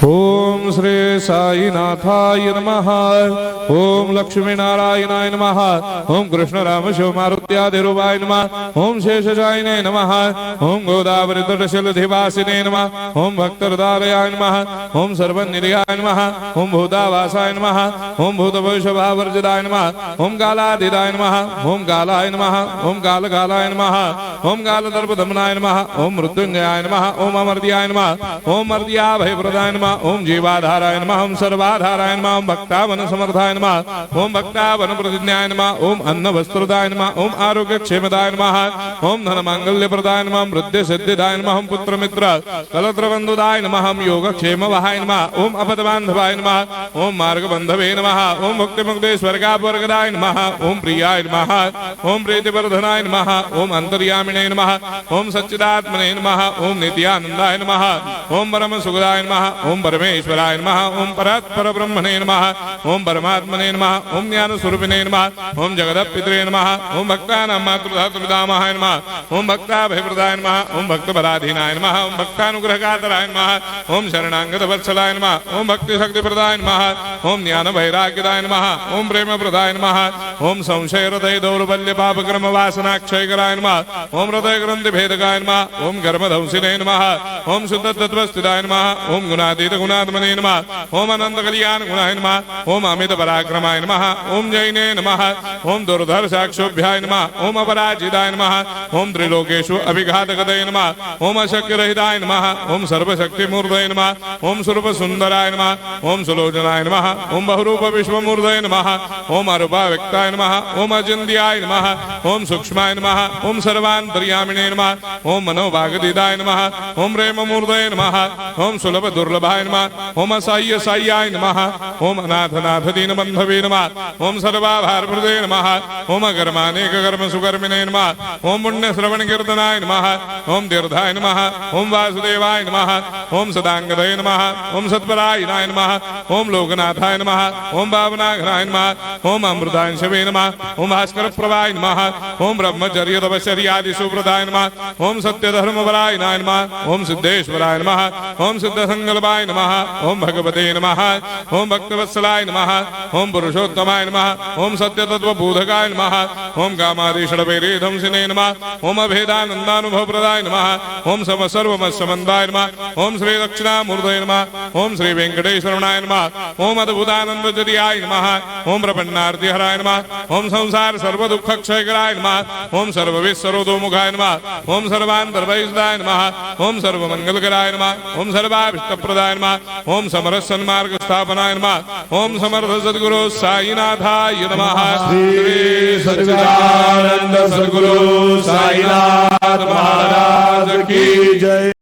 ओम श्री साईनाथाय नमः। ओम लक्ष्मी नारायणाय नमः। ओम कृष्ण राम शिव मारुत्यादिरूपाय नमः। ओम शेषशायिने नमः। ओम गोदावरी तटशिलधिवासिने नमः। ओम भक्तहृदयाय नमः। ओम सर्वनिलयाय नमः। ओम भूतावासाय नमः। ओम भूतभविष्यभावर्जिताय नमः। ओम कालाधीराय नमः। ओम कालाय नमः। ओम कालकालाय नमः। ओम कालदर्पदमनाय नमः। ओम मृत्युंजयाय नमः। ओम अमर्त्याय नमः। ओम मर्त्याभयप्रदाय नमः। ओम जीवाधाराय नमः। ओम सर्वाधाराय नमः। ओम भक्तावन समर्थाय नमः। ओम भक्तावन प्रतिज्ञाय नमः। ओम अन्न वस्त्रदाय नमः। ओम आरोग्य क्षेमदाय नमः। ओम धन मांगल्य प्रदाय नमः। ओम वृद्धि सिद्धिदाय नमः। ओम पुत्र मित्र कलत्र बंधुदाय नमः। ओम योग क्षेम वहाय नमः। ओम अपदबांधवाय नमः। ओम मार्ग बंधवे नमः। ओम भक्ति मुक्ति स्वर्गापवर्गदाय नमः। ओम प्रियाय नमः। ओम प्रीतिवर्धनाय नमः। ओम अंतर्यामिने नमः। ओम सच्चिदात्मने नमः। ओम नित्यानंदाय नमः। ओम परम सुखदाय नमः। ओम परमेश्वराय नमः। ओम परात्पर ब्रह्मणे नमः। ओम परमात्मने नमः। ओम ज्ञान स्वरूपिणे नमः। ओम जगदपितरे नमः। ओम भक्तानां मातृधातुर्पितामहाय नमः। ओम भक्ताभयप्रदाय नमः। ओम भक्तपराधीनाय नमः। ओम भक्तानुग्रहकातराय नमः। ओम शरणागत वत्सलाय नमः। ओम भक्ति शक्ति प्रदाय नमः। ओम ज्ञान वैराग्यदाय नमः। ओम प्रेम प्रदाय नमः। ओम संशय हृदय दौर्बल्य पाप कर्म वासना क्षय कराय नमः। ओम हृदय ग्रंथि भेदकाय नमः। ओम कर्मधंसिने नमः। ओम शुद्ध तत्वस्थिताय नमः। ओम गुणातीत गुणात्मने नमः। ओम अनंत कल्याण गुणाय नमः। ओम अमित पराक्रमाय नमः। ओम जैने नमः। ओम दुर्धर साक्षोभ्याय नमः। ओम अपराजिताय नमः। ओम त्रिलोकेषु अभिघातगतये नमः। ओम अशक्य रहिताय नमः। ओम सर्वशक्ति मूर्तये नमः। ओम स्वरूप सुंदराय नमः। ओम सुलोचनाय नमः। ओम बहुरूप विश्वमूर्तये नमः। ओम अरूपाव्यक्ताय नमः। ओम अचिन्त्याय नमः। ओम सूक्ष्माय नमः। ओम सर्वान्तर्यामिने नमः। ओम मनोभागदिदाय नमः। ओम प्रेम मूर्तये नमः। ओम सुलभ दुर्लभाय नमः। ओम असह्य साह्याय नमः। ओम अनाथनाथ दीनबंधवे नमः। ओम सर्वाभारप्रदे नमः। ओम अकर्मानेक कर्म सुकर्मिणे नमः। ओम पुण्य श्रवण कीर्तनाय नमः। ओम तीर्थाय नमः। ओम वासुदेवाय नमः। ओम सदांगदये नमः। ओम सत्परायणाय नमः। ओम लोकनाथाय नमः। ओम भावनाघनाय नमः। ओम अमृतांशवे नमः। ओम भास्कर प्रभाय नमः। ओम ब्रह्मचर्य तपश्चर्यादि सुप्रदाय नमः। ओम सत्य धर्म परायणाय नमः। ओम सिद्धेश्वराय नमः। ओम सिद्ध संकल्पाय नमः। ओम भगवते नमः। ओम भक्तवत्सलाय नमः। ओम पुरुषोत्तमाय नमः। ओम सत्य तत्व बोधकाय नमः। ओम कामादिषडवैरे धंसिने नमः। ओम अभेदानंदानुभव प्रदाय नमः। ओम सम सर्वमस्समन्दाय नमः। ओम श्री दक्षिणामूर्तये नमः। ओम श्री वेंकटेश्वरनाय नमः। ओम अद्भुतानंदजर्याय नमः। ओम प्रपन्नार्तिहराय नमः। ओम संसार सर्व दुख क्षयकराय नमः। ओम सर्वविस्सरोदोमुखाय नमः। ओम सर्वान्तर्वैसदाय नमः। ओम सर्वमंगलकराय नमः। ओम सर्वाभिष्टप्रदाय नमः। ओम समरस सन्मार्ग स्थापनाय नमः। ओम समर्थ सद्गुरु साईनाथाय नमः। श्री सच्चिदानंद सद्गुरु साईनाथ महाराज की जय।